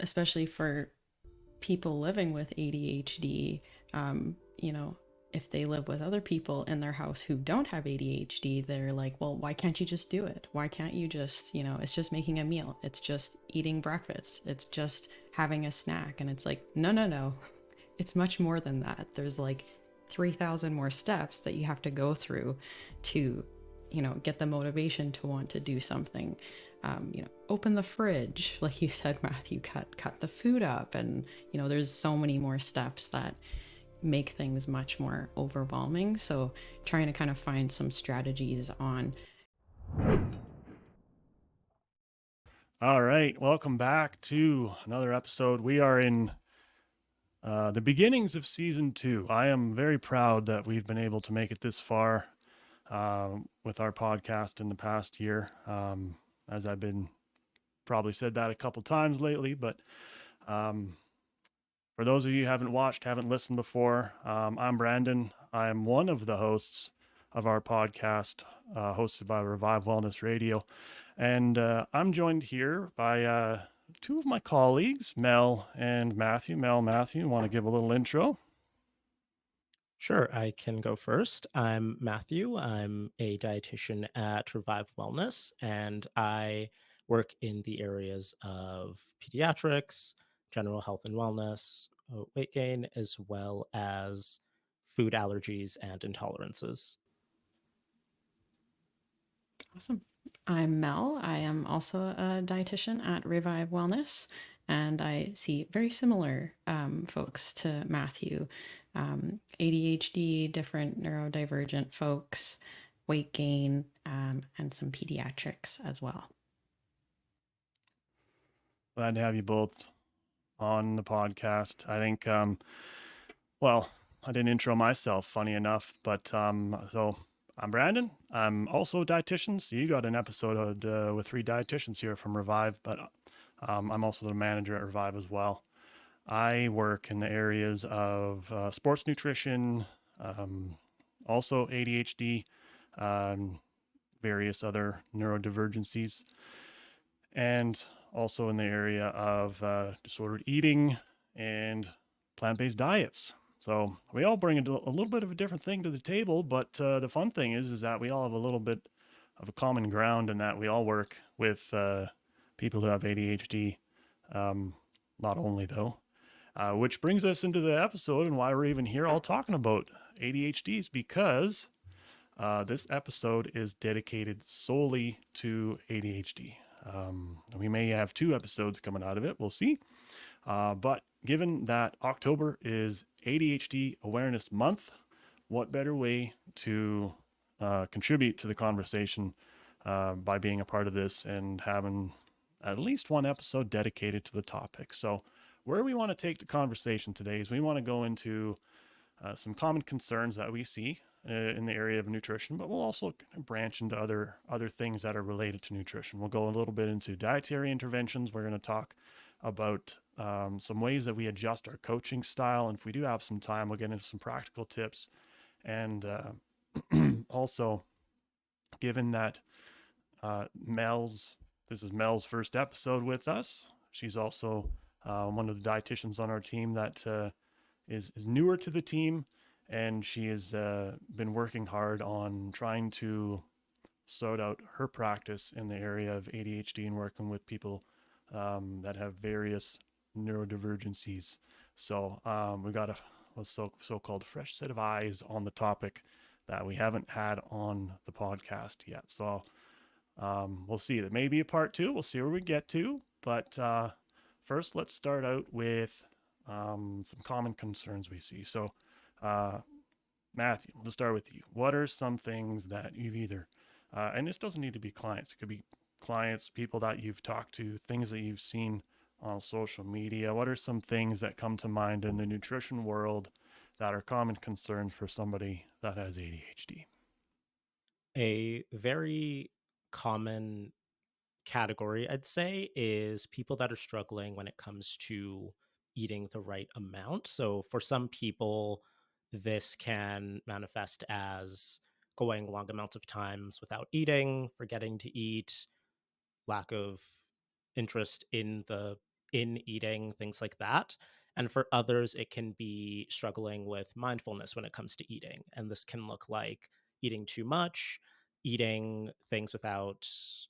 especially for people living with ADHD, you know, if they live with other people in their house who don't have ADHD, they're like, well, why can't you just do it? Why can't you just, it's just making a meal. It's just eating breakfast. It's just having a snack. And it's like, no, no, no. It's much more than that. There's like 3,000 more steps that you have to go through to, get the motivation to want to do something. Open the fridge, like you said, Matthew, cut the food up. And, there's so many more steps that make things much more overwhelming. So trying to kind of find some strategies on. All right, welcome back to another episode. We are in the beginnings of season 2. I am very proud that we've been able to make it this far with our podcast in the past year. As I've been probably said that a couple times lately, but um, for those of you who haven't watched, haven't listened before, I'm Brandon. I'm one of the hosts of our podcast, hosted by Revive Wellness Radio. And I'm joined here by two of my colleagues, Mel and Matthew. Matthew, want to give a little intro? Sure, I can go first. I'm Matthew. I'm a dietitian at Revive Wellness, and I work in the areas of pediatrics, general health and wellness, weight gain, as well as food allergies and intolerances. Awesome. I'm Mel. I am also a dietitian at Revive Wellness, and I see very similar folks to Matthew. ADHD, different neurodivergent folks, weight gain, and some pediatrics as well. Glad to have you both on the podcast. I think, well, I didn't intro myself, funny enough, but so I'm Brandon. I'm also a dietitian. So you got an episode with 3 dietitians here from Revive, but I'm also the manager at Revive as well. I work in the areas of sports nutrition, also ADHD, um, various other neurodivergencies, and also in the area of disordered eating and plant-based diets. So we all bring a little bit of a different thing to the table, but the fun thing is that we all have a little bit of a common ground in that we all work with people who have ADHD. Not only though, which brings us into the episode and why we're even here all talking about ADHDs, because this episode is dedicated solely to ADHD. We may have 2 episodes coming out of it. We'll see. But given that October is ADHD Awareness Month, what better way to contribute to the conversation by being a part of this and having at least one episode dedicated to the topic. So where we want to take the conversation today is we want to go into some common concerns that we see in the area of nutrition, but we'll also branch into other things that are related to nutrition. We'll go a little bit into dietary interventions. We're going to talk about some ways that we adjust our coaching style, and if we do have some time, we'll get into some practical tips. And also, given that this is Mel's first episode with us, she's also one of the dietitians on our team that is newer to the team, and she has been working hard on trying to sort out her practice in the area of ADHD and working with people that have various neurodivergencies. So we got a so-called fresh set of eyes on the topic that we haven't had on the podcast yet. So we'll see. There may be a part 2. We'll see where we get to. But first, let's start out with some common concerns we see. So, Matthew, let's start with you. What are some things that you've either, and this doesn't need to be clients, it could be clients, people that you've talked to, things that you've seen on social media. What are some things that come to mind in the nutrition world that are common concerns for somebody that has ADHD? A very common category, I'd say, is people that are struggling when it comes to eating the right amount. So for some people, this can manifest as going long amounts of times without eating, forgetting to eat, lack of interest in the in eating, things like that. And for others, it can be struggling with mindfulness when it comes to eating. And this can look like eating too much, eating things without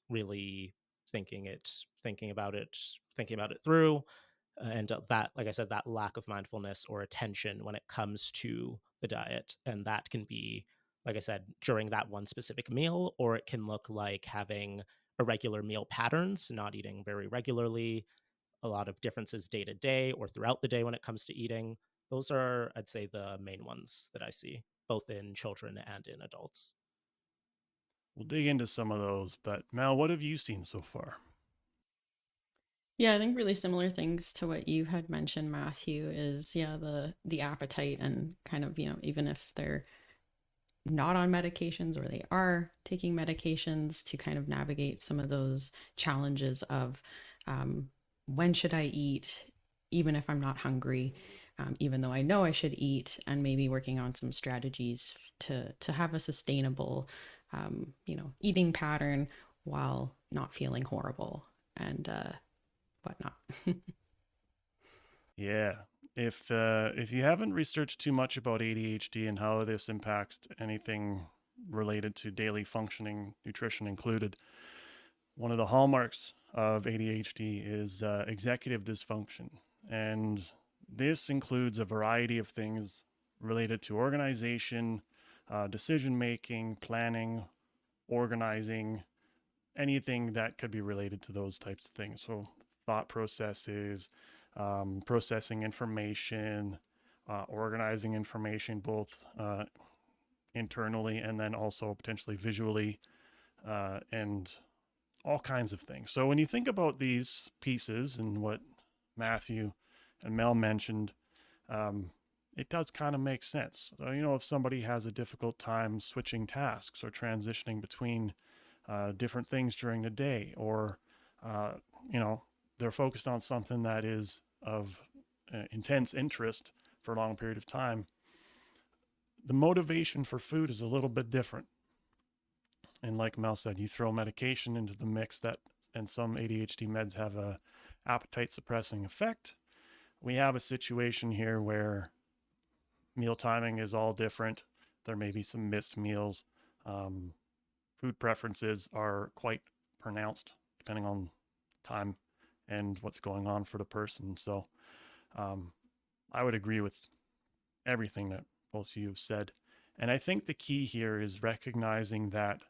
really thinking about it through, and that, like I said, that lack of mindfulness or attention when it comes to the diet. And that can be, like I said, during that one specific meal, or it can look like having irregular meal patterns, not eating very regularly, a lot of differences day to day or throughout the day when it comes to eating. Those are, I'd say, the main ones that I see, both in children and in adults. We'll dig into some of those, but Mel, what have you seen so far? Yeah, I think really similar things to what you had mentioned, Matthew, is yeah, the appetite and kind of, even if they're not on medications or they are taking medications, to kind of navigate some of those challenges of um, when should I eat, even if I'm not hungry, even though I know I should eat, and maybe working on some strategies to have a sustainable, eating pattern while not feeling horrible and whatnot. Yeah. If you haven't researched too much about ADHD and how this impacts anything related to daily functioning, nutrition included, one of the hallmarks of ADHD is executive dysfunction. And this includes a variety of things related to organization, decision making, planning, organizing, anything that could be related to those types of things. So, thought processes, processing information, organizing information both internally and then also potentially visually, and all kinds of things. So when you think about these pieces and what Matthew and Mel mentioned, um, it does kind of make sense. So, if somebody has a difficult time switching tasks or transitioning between different things during the day, or, uh, you know, they're focused on something that is of intense interest for a long period of time, the motivation for food is a little bit different. And like Mel said, you throw medication into the mix that, and some ADHD meds have a appetite suppressing effect. We have a situation here where meal timing is all different. There may be some missed meals. Um, Food preferences are quite pronounced depending on time and what's going on for the person. So um, I would agree with everything that both of you have said. And I think the key here is recognizing that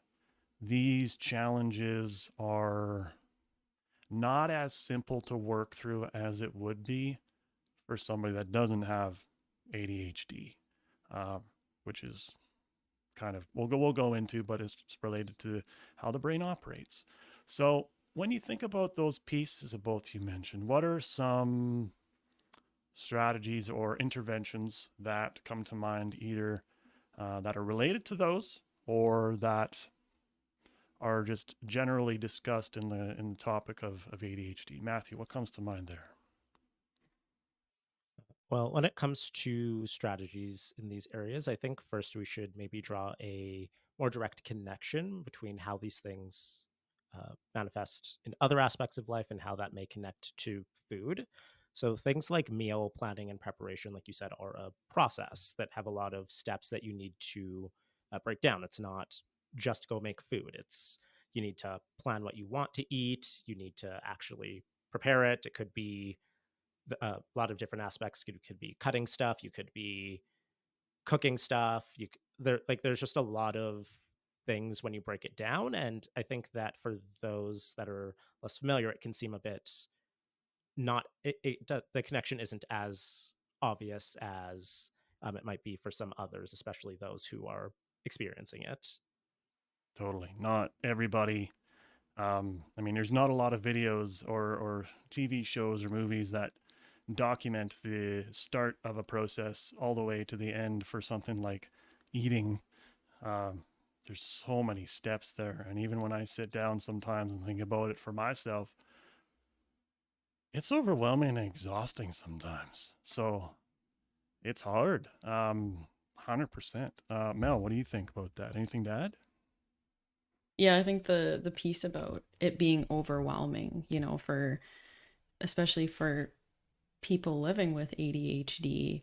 these challenges are not as simple to work through as it would be for somebody that doesn't have ADHD, um, which is kind of we'll go into, but it's related to how the brain operates. So when you think about those pieces of both you mentioned, what are some strategies or interventions that come to mind, either that are related to those or that are just generally discussed in the topic of ADHD? Matthew, what comes to mind there? Well, when it comes to strategies in these areas, I think first we should maybe draw a more direct connection between how these things manifest in other aspects of life and how that may connect to food. So, things like meal planning and preparation, like you said, are a process that have a lot of steps that you need to break down. It's not just go make food, you need to plan what you want to eat, you need to actually prepare it. It could be a lot of different aspects. Could be cutting stuff. You could be cooking stuff. There's just a lot of things when you break it down. And I think that for those that are less familiar, it can seem a bit not. The connection isn't as obvious as it might be for some others, especially those who are experiencing it. Totally. Not everybody. I mean, there's not a lot of videos or TV shows or movies that document the start of a process all the way to the end for something like eating. Um, there's so many steps there. And even when I sit down sometimes and think about it for myself, it's overwhelming and exhausting sometimes. So it's hard. 100%. Mel, what do you think about that? Anything to add? Yeah, I think the piece about it being overwhelming, for especially for people living with ADHD,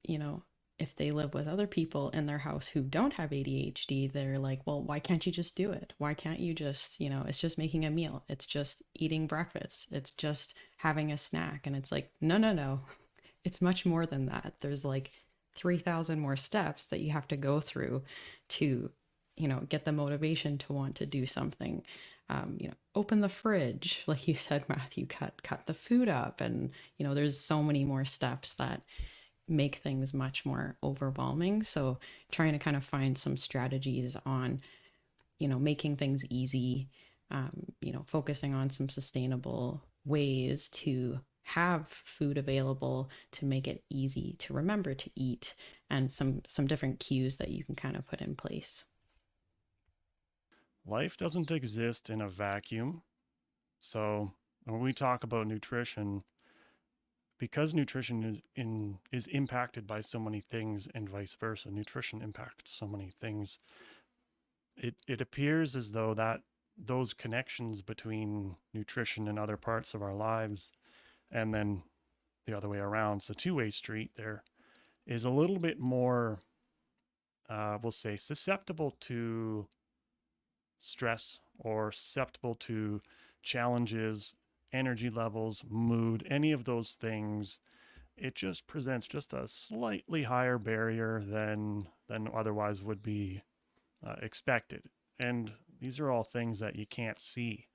you know, if they live with other people in their house who don't have ADHD, they're like, well, why can't you just do it? Why can't you just, it's just making a meal. It's just eating breakfast. It's just having a snack. And it's like, no, no, no. It's much more than that. There's like 3,000 more steps that you have to go through to, get the motivation to want to do something. Open the fridge, like you said, Matthew, cut the food up. And, there's so many more steps that make things much more overwhelming. So trying to kind of find some strategies on, making things easy, focusing on some sustainable ways to have food available to make it easy to remember to eat, and some different cues that you can kind of put in place. Life doesn't exist in a vacuum. So when we talk about nutrition, because nutrition is impacted by so many things and vice versa, nutrition impacts so many things. It appears as though that those connections between nutrition and other parts of our lives, and then the other way around, it's a two-way street there, is a little bit more, we'll say, susceptible to stress or susceptible to challenges, energy levels, mood, any of those things. It just presents just a slightly higher barrier than otherwise would be expected. And these are all things that you can't see.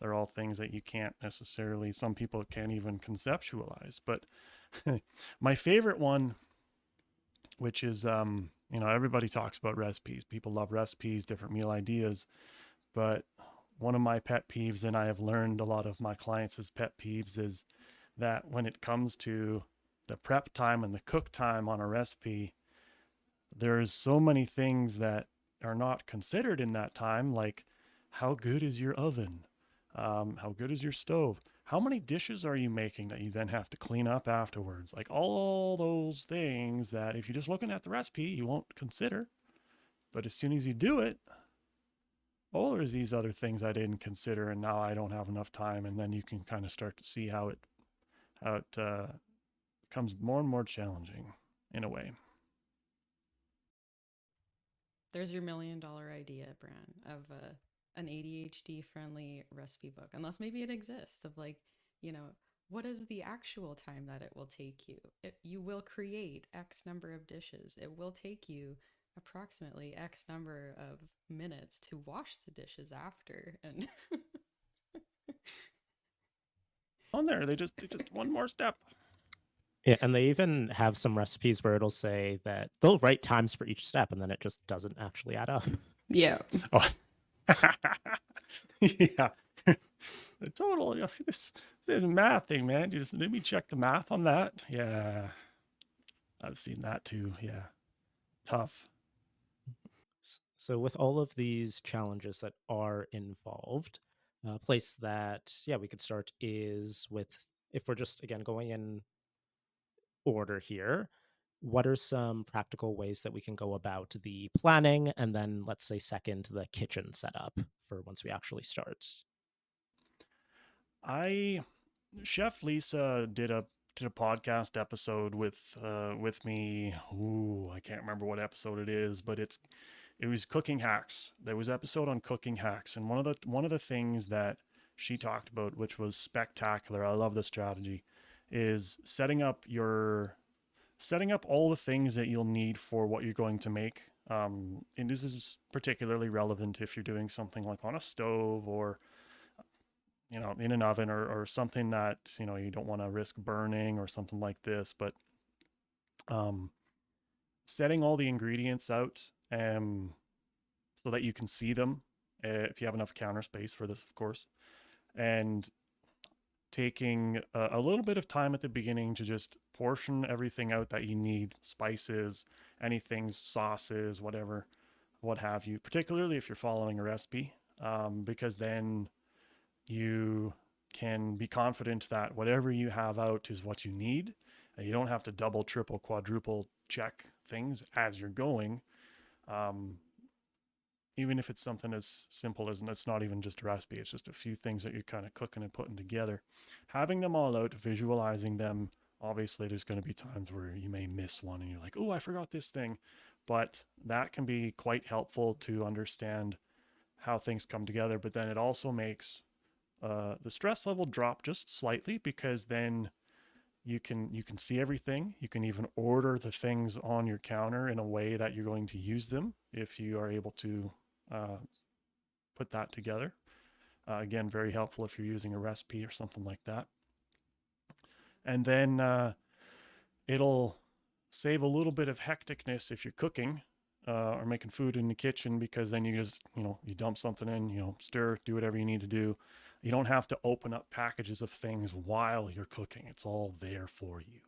They're all things that you can't necessarily, some people can't even conceptualize. But my favorite one, which is, everybody talks about recipes. People love recipes, different meal ideas. But one of my pet peeves, and I have learned a lot of my clients' pet peeves, is that when it comes to the prep time and the cook time on a recipe, there's so many things that are not considered in that time, like how good is your oven? How good is your stove? How many dishes are you making that you then have to clean up afterwards? Like all those things that if you're just looking at the recipe, you won't consider. But as soon as you do it, oh, there's these other things I didn't consider, and now I don't have enough time. And then you can kind of start to see how it becomes more and more challenging in a way. There's your $1 million idea, Bran, of an ADHD friendly recipe book. Unless maybe it exists, of like, you know, what is the actual time that it will take you? You will create X number of dishes. It will take you approximately X number of minutes to wash the dishes after. And On there, they just one more step. Yeah, and they even have some recipes where it'll say that they'll write times for each step, and then it just doesn't actually add up. yeah. Oh. Yeah. The total, this math thing, man. Just let me check the math on that. Yeah. I've seen that too. Yeah. Tough. So, with all of these challenges that are involved, a place that, we could start is with, if we're just, again, going in order here, what are some practical ways that we can go about the planning? And then, let's say, second, the kitchen setup for once we actually start. Chef Lisa did a podcast episode with me. Ooh, I can't remember what episode it is, but it was cooking hacks. There was an episode on cooking hacks, and one of the things that she talked about, which was spectacular, I love the strategy, is setting up all the things that you'll need for what you're going to make. And this is particularly relevant if you're doing something like on a stove or in an oven or something that you don't want to risk burning or something like this. But setting all the ingredients out so that you can see them if you have enough counter space for this, of course, and taking a little bit of time at the beginning to just portion everything out that you need, spices, anything, sauces, whatever, what have you, particularly if you're following a recipe, because then you can be confident that whatever you have out is what you need, and you don't have to double, triple, quadruple check things as you're going. even if it's something as simple as, and it's not even just a recipe, it's just a few things that you're kind of cooking and putting together. Having them all out, visualizing them, obviously there's going to be times where you may miss one and you're like, oh, I forgot this thing. But that can be quite helpful to understand how things come together. But then it also makes the stress level drop just slightly, because then you can see everything. You can even order the things on your counter in a way that you're going to use them if you are able to uh, put that together. Again, very helpful if you're using a recipe or something like that. And then it'll save a little bit of hecticness if you're cooking or making food in the kitchen, because then you just, you dump something in, stir, do whatever you need to do. You don't have to open up packages of things while you're cooking. It's all there for you,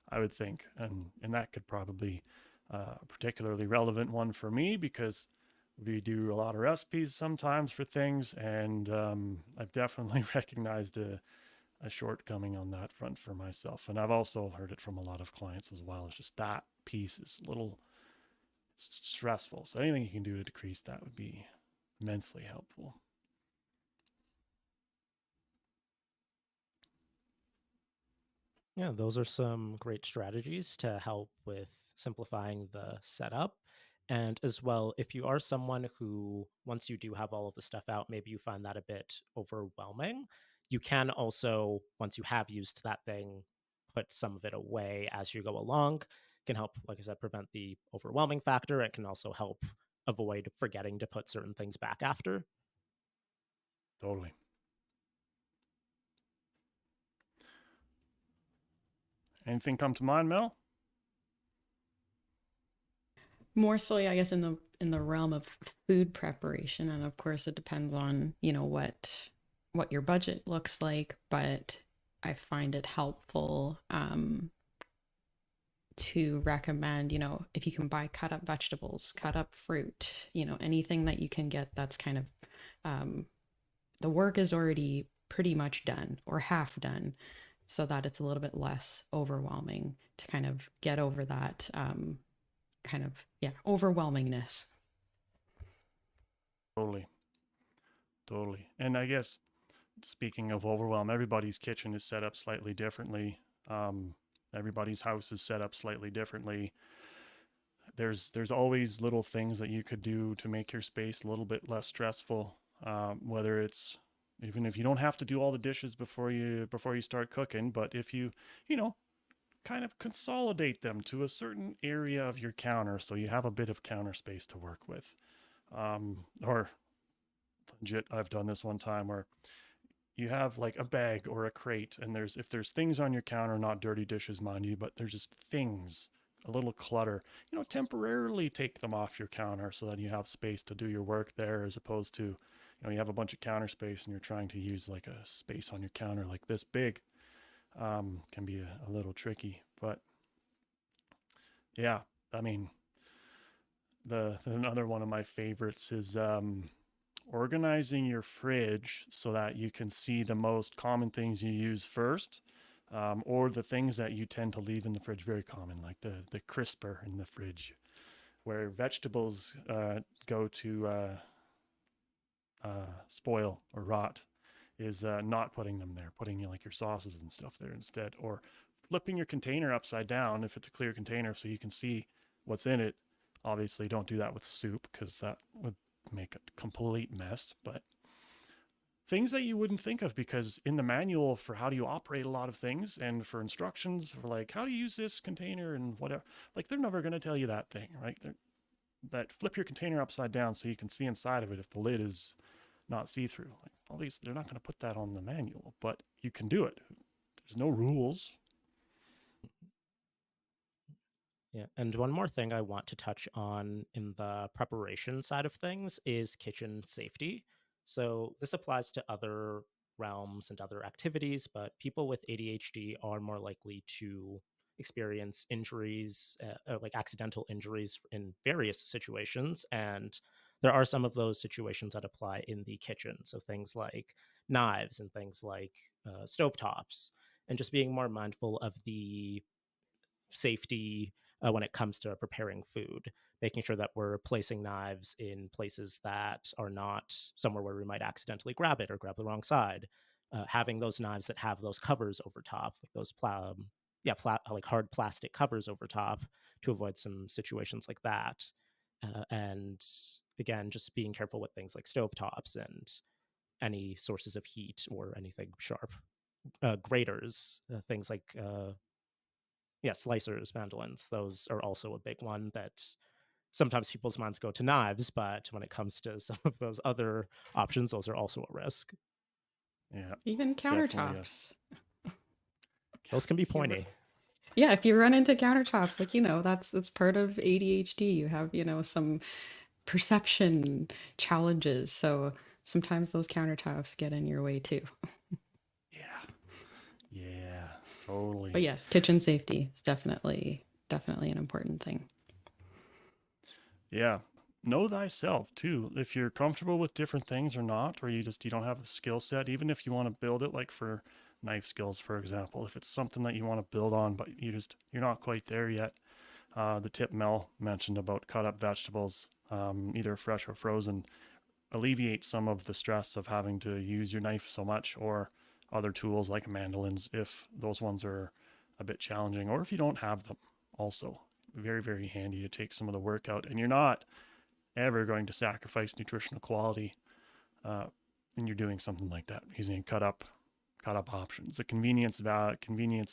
I would think. And that could probably a particularly relevant one for me, because we do a lot of recipes sometimes for things, and I've definitely recognized a shortcoming on that front for myself. And I've also heard it from a lot of clients as well. It's just that piece is a little stressful. So anything you can do to decrease that would be immensely helpful. Yeah, those are some great strategies to help with simplifying the setup. And as well, if you are someone who, once you do have all of the stuff out, maybe you find that a bit overwhelming, you can also, once you have used that thing, put some of it away as you go along. It can help, like I said, prevent the overwhelming factor. It can also help avoid forgetting to put certain things back after. Totally. Anything come to mind, Mel? More so, I guess, in the realm of food preparation, and of course it depends on, what your budget looks like, but I find it helpful to recommend, if you can buy cut up vegetables, cut up fruit, anything that you can get that's kind of the work is already pretty much done or half done, so that it's a little bit less overwhelming to kind of get over that kind of, yeah, overwhelmingness. Totally. Totally. And I guess, speaking of overwhelm, everybody's kitchen is set up slightly differently. Everybody's house is set up slightly differently. There's always little things that you could do to make your space a little bit less stressful. Whether it's, even if you don't have to do all the dishes before you start cooking, but if you know kind of consolidate them to a certain area of your counter, so you have a bit of counter space to work with. Or legit, I've done this one time where you have like a bag or a crate, and if there's things on your counter, not dirty dishes, mind you, but there's just things, a little clutter, temporarily take them off your counter so that you have space to do your work there, as opposed to, you have a bunch of counter space and you're trying to use like a space on your counter like this big. Can be a little tricky. But yeah, I mean, another one of my favorites is organizing your fridge so that you can see the most common things you use first, or the things that you tend to leave in the fridge. Very common, like the crisper in the fridge, where vegetables go to spoil or rot, is not putting them there, putting like your sauces and stuff there instead, or flipping your container upside down if it's a clear container so you can see what's in it. Obviously, don't do that with soup because that would make a complete mess, but things that you wouldn't think of, because in the manual for how do you operate a lot of things, and for instructions for like how to use this container and whatever, like they're never going to tell you that thing, right? That flip your container upside down so you can see inside of it if the lid is not see-through. Like all these, they're not going to put that on the manual, but you can do it. There's no rules. Yeah. And one more thing I want to touch on in the preparation side of things is kitchen safety. So this applies to other realms and other activities, but people with ADHD are more likely to experience injuries, like accidental injuries in various situations. And there are some of those situations that apply in the kitchen. So things like knives and things like stovetops, and just being more mindful of the safety when it comes to preparing food. making sure that we're placing knives in places that are not somewhere where we might accidentally grab it or grab the wrong side. Having those knives that have those covers over top, like those like hard plastic covers over top, to avoid some situations like that. And again, just being careful with things like stovetops and any sources of heat or anything sharp. Graters, things like slicers, mandolins. Those are also a big one that sometimes people's minds go to knives, but when it comes to some of those other options, those are also a risk. Yeah, Even definitely. Yes. countertops. Those can be If you pointy. Yeah, if you run into countertops, like, that's part of ADHD. You have, some perception challenges. So sometimes those countertops get in your way too. Yeah. Yeah, totally. But yes, kitchen safety is definitely an important thing. Yeah. Know thyself too. If you're comfortable with different things or not, or you don't have a skill set, even if you want to build it, like for knife skills, for example, if it's something that you want to build on, but you're not quite there yet. The tip Mel mentioned about cut up vegetables, either fresh or frozen, alleviate some of the stress of having to use your knife so much, or other tools like mandolins if those ones are a bit challenging, or if you don't have them. Also, very, very handy to take some of the work out, and you're not ever going to sacrifice nutritional quality when you're doing something like that, using cut up options. The convenience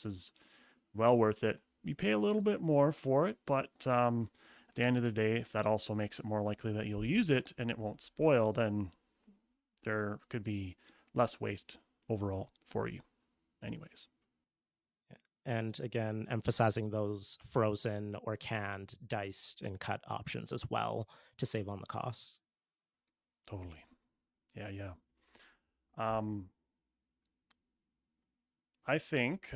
is well worth it. You pay a little bit more for it, but at the end of the day, if that also makes it more likely that you'll use it and it won't spoil, then there could be less waste overall for you anyways. And again, emphasizing those frozen or canned, diced, and cut options as well to save on the costs. Totally. Yeah. I think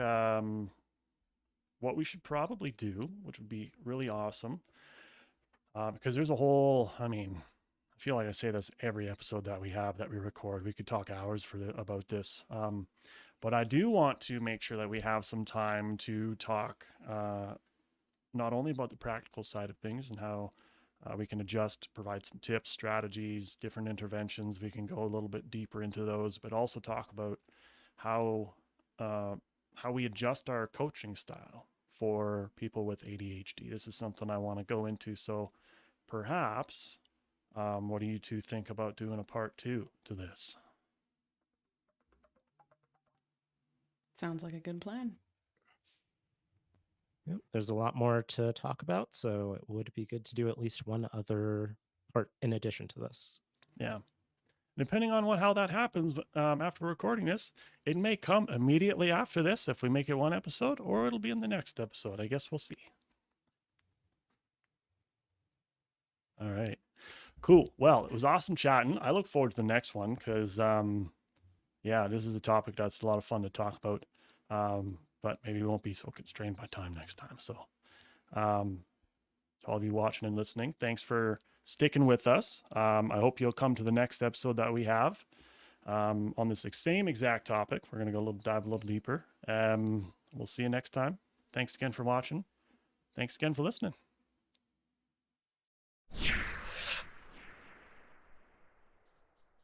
what we should probably do, which would be really awesome, because there's a whole, I feel like I say this every episode that we record. We could talk hours about this. But I do want to make sure that we have some time to talk not only about the practical side of things and how we can adjust, provide some tips, strategies, different interventions. We can go a little bit deeper into those, but also talk about how we adjust our coaching style for people with ADHD. This is something I want to go into. So perhaps, what do you two think about doing a part 2 to this? Sounds like a good plan. Yep. There's a lot more to talk about, so it would be good to do at least one other part in addition to this. Yeah. Depending on how that happens after recording this, it may come immediately after this if we make it one episode, or it'll be in the next episode. I guess we'll see. All right. Cool. Well, it was awesome chatting. I look forward to the next one because, this is a topic that's a lot of fun to talk about. But maybe we won't be so constrained by time next time. So, to all of you watching and listening, thanks for sticking with us. I hope you'll come to the next episode that we have on this same exact topic. We're going to dive a little deeper. We'll see you next time. Thanks again for watching. Thanks again for listening.